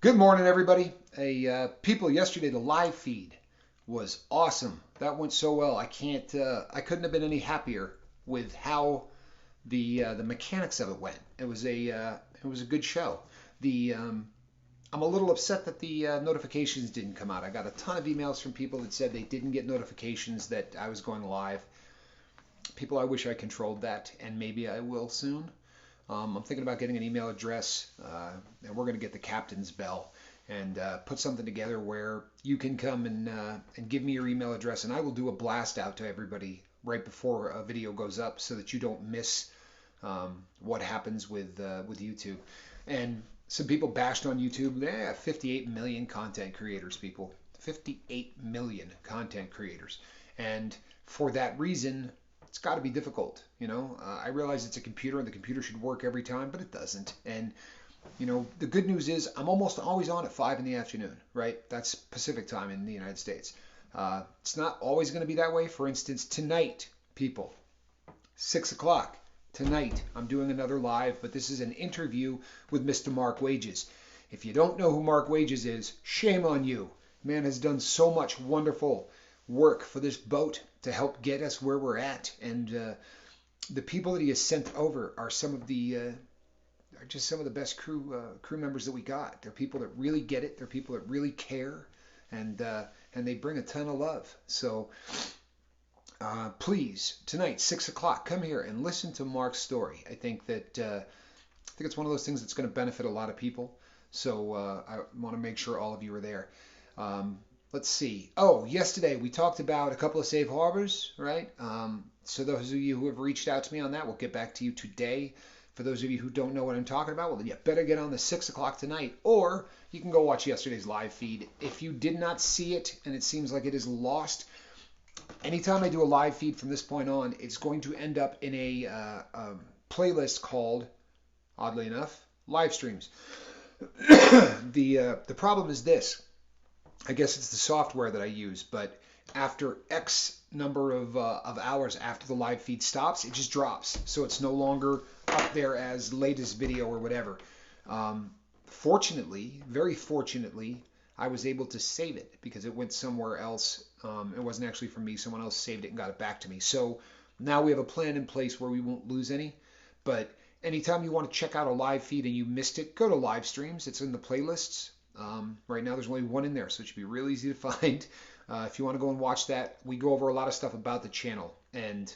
Good morning, everybody. People, yesterday the live feed was awesome. That went so well. I couldn't have been any happier with how the mechanics of it went. It was a good show. The I'm a little upset that the notifications didn't come out. I got a ton of emails from people that said they didn't get notifications that I was going live. People, I wish I controlled that, and maybe I will soon. I'm thinking about getting an email address, and we're going to get the captain's bell and put something together where you can come and give me your email address, and I will do a blast out to everybody right before a video goes up, so that you don't miss what happens with YouTube. And some people bashed on YouTube. 58 million content creators, people. 58 million content creators, and for that reason, it's got to be difficult. I realize it's a computer and the computer should work every time, but it doesn't. And the good news is I'm almost always on at 5 in the afternoon, right? That's Pacific time in the United States. It's not always going to be that way. For instance, tonight, people, 6 o'clock tonight, I'm doing another live, but this is an interview with Mr. Mark Wages. If you don't know who Mark Wages is, shame on you. Man has done so much wonderful work for this boat to help get us where we're at, and the people that he has sent over are just some of the best crew members that we got. They're people that really get it. They're people that really care, and they bring a ton of love. So please, tonight, 6 o'clock, come here and listen to Mark's story. I think it's one of those things that's going to benefit a lot of people. So I want to make sure all of you are there. Let's see. Oh, yesterday we talked about a couple of safe harbors, right? So those of you who have reached out to me on that, we'll get back to you today. For those of you who don't know what I'm talking about, well, then you better get on the 6 o'clock tonight, or you can go watch yesterday's live feed. If you did not see it and it seems like it is lost, anytime I do a live feed from this point on, it's going to end up in a playlist called, oddly enough, live streams. The problem is this. I guess it's the software that I use, but after X number of hours after the live feed stops, it just drops. So it's no longer up there as latest video or whatever. Fortunately, very fortunately, I was able to save it because it went somewhere else. It wasn't actually from me. Someone else saved it and got it back to me. So now we have a plan in place where we won't lose any. But anytime you want to check out a live feed and you missed it, go to live streams. It's in the playlists. Right now there's only one in there, so it should be real easy to find. If you want to go and watch that, we go over a lot of stuff about the channel and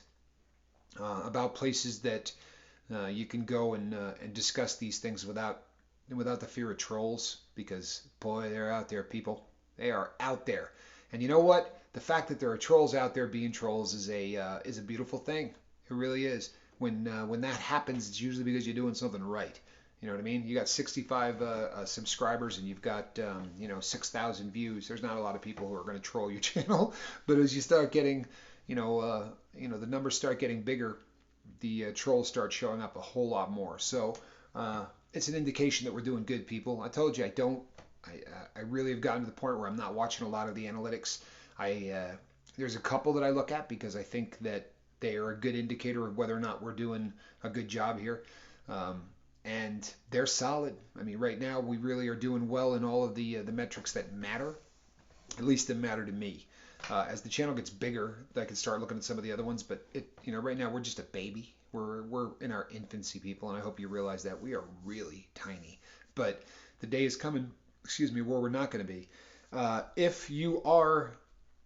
about places that you can go and discuss these things without the fear of trolls, because boy, they're out there, people. They are out there. And you know what? The fact that there are trolls out there being trolls is a beautiful thing. It really is. When that happens, it's usually because you're doing something right. You know what I mean? You got 65 subscribers and you've got 6,000 views. There's not a lot of people who are going to troll your channel, but as you start getting, the numbers start getting bigger, the trolls start showing up a whole lot more. So it's an indication that we're doing good, people. I told you I really have gotten to the point where I'm not watching a lot of the analytics. There's a couple that I look at because I think that they are a good indicator of whether or not we're doing a good job here. And they're solid. I mean, right now we really are doing well in all of the metrics that matter. At least that matter to me. As the channel gets bigger, I can start looking at some of the other ones. But right now we're just a baby. We're in our infancy, people, and I hope you realize that we are really tiny. But the day is coming, where we're not going to be. If you are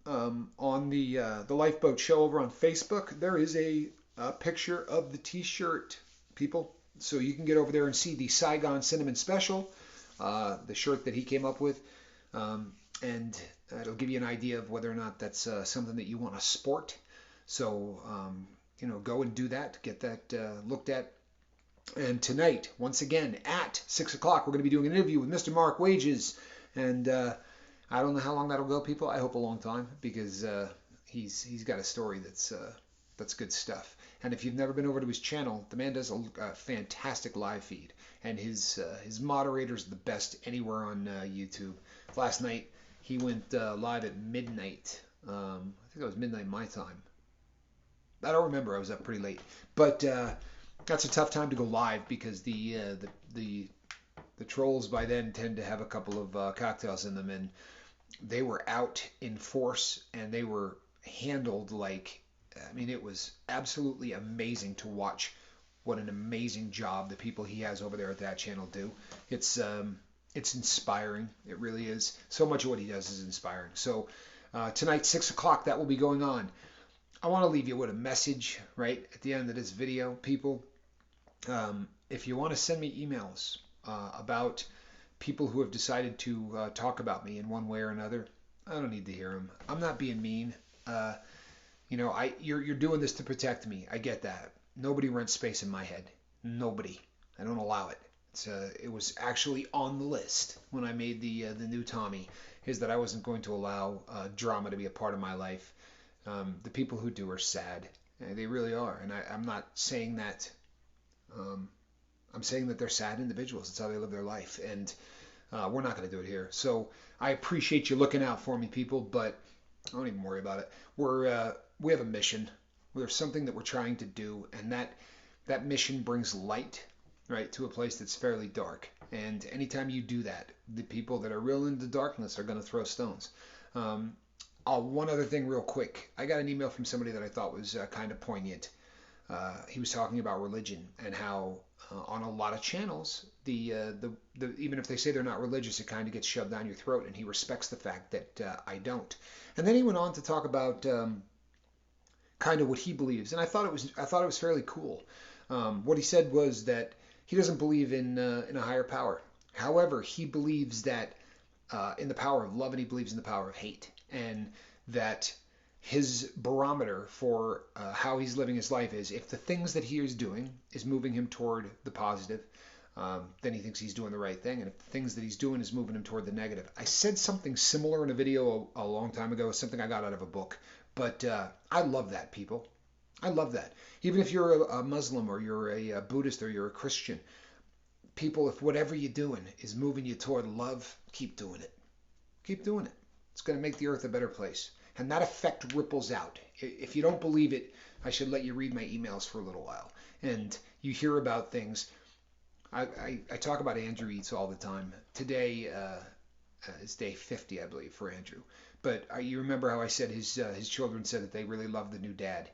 on the Lifeboat Show over on Facebook, there is a picture of the T-shirt, people. So you can get over there and see the Saigon Cinnamon Special, the shirt that he came up with, and it'll give you an idea of whether or not that's something that you want to sport. So, go and do that, get that looked at. And tonight, once again, at 6 o'clock, we're going to be doing an interview with Mr. Mark Wages. And I don't know how long that'll go, people. I hope a long time, because he's got a story that's good stuff. And if you've never been over to his channel, the man does a fantastic live feed, and his moderator's the best anywhere on YouTube. Last night he went live at midnight. I think it was midnight my time. I don't remember. I was up pretty late, but that's a tough time to go live because the The trolls by then tend to have a couple of cocktails in them, and they were out in force, and they were handled like, I mean, it was absolutely amazing to watch what an amazing job the people he has over there at that channel do. It's inspiring. It really is. So much of what he does is inspiring. So tonight, 6 o'clock, that will be going on. I want to leave you with a message right at the end of this video, people. If you want to send me emails about people who have decided to talk about me in one way or another, I don't need to hear them. I'm not being mean. You're doing this to protect me. I get that. Nobody rents space in my head. Nobody. I don't allow it. It was actually on the list when I made the new Tommy, is that I wasn't going to allow drama to be a part of my life. The people who do are sad. They really are. And I'm not saying that. I'm saying that they're sad individuals. It's how they live their life. And we're not going to do it here. So I appreciate you looking out for me, people, but I don't even worry about it. We have a mission. There's something that we're trying to do, and that mission brings light, right, to a place that's fairly dark. And anytime you do that, the people that are real into darkness are going to throw stones. One other thing real quick. I got an email from somebody that I thought was kind of poignant. He was talking about religion and how on a lot of channels, even if they say they're not religious, it kind of gets shoved down your throat, and he respects the fact that I don't. And then he went on to talk about kind of what he believes, and I thought it was fairly cool. What he said was that he doesn't believe in a higher power. However, he believes that in the power of love, and he believes in the power of hate, and that his barometer for how he's living his life is if the things that he is doing is moving him toward the positive, then he thinks he's doing the right thing. And if the things that he's doing is moving him toward the negative. I said something similar in a video a long time ago, something I got out of a book. But I love that, people. I love that. Even if you're a Muslim or you're a Buddhist or you're a Christian, people, if whatever you're doing is moving you toward love, keep doing it. Keep doing it. It's going to make the earth a better place. And that effect ripples out. If you don't believe it, I should let you read my emails for a little while. And you hear about things. I talk about Andrew Eats all the time. Today is day 50, I believe, for Andrew. But you remember how I said his children said that they really love the new dad.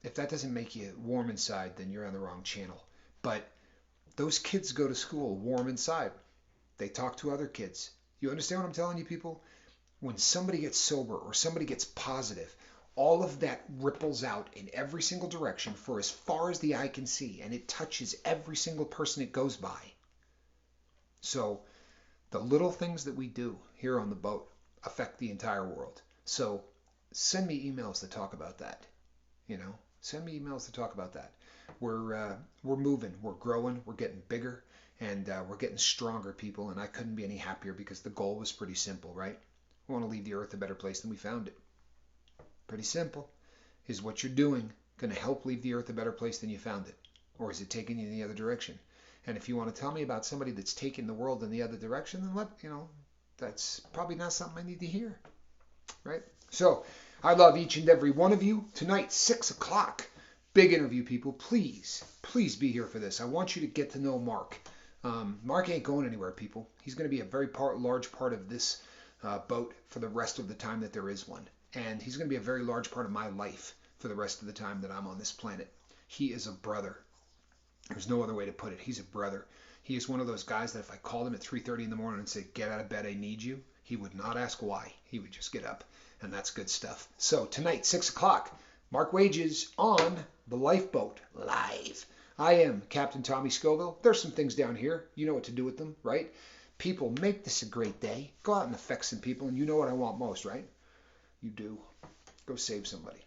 If that doesn't make you warm inside, then you're on the wrong channel. But those kids go to school warm inside. They talk to other kids. You understand what I'm telling you, people? When somebody gets sober or somebody gets positive, all of that ripples out in every single direction for as far as the eye can see, and it touches every single person it goes by. So the little things that we do here on the boat affect the entire world. So send me emails to talk about that. Send me emails to talk about that. We're moving, we're growing, we're getting bigger, and we're getting stronger, people. And I couldn't be any happier because the goal was pretty simple, right? We want to leave the earth a better place than we found it. Pretty simple. Is what you're doing going to help leave the earth a better place than you found it? Or is it taking you in the other direction? And if you want to tell me about somebody that's taking the world in the other direction, then that's probably not something I need to hear. Right? So I love each and every one of you. Tonight, 6 o'clock. Big interview, people. Please be here for this. I want you to get to know Mark. Mark ain't going anywhere, people. He's going to be a very large part of this boat for the rest of the time that there is one. And he's going to be a very large part of my life for the rest of the time that I'm on this planet. He is a brother. There's no other way to put it. He's a brother. He is one of those guys that if I called him at 3:30 in the morning and said, get out of bed, I need you, he would not ask why. He would just get up. And that's good stuff. So tonight, 6 o'clock, Mark Wages on the Lifeboat live. I am Captain Tommy Scoville. There's some things down here. You know what to do with them, right? People, make this a great day. Go out and affect some people. And you know what I want most, right? You do. Go save somebody.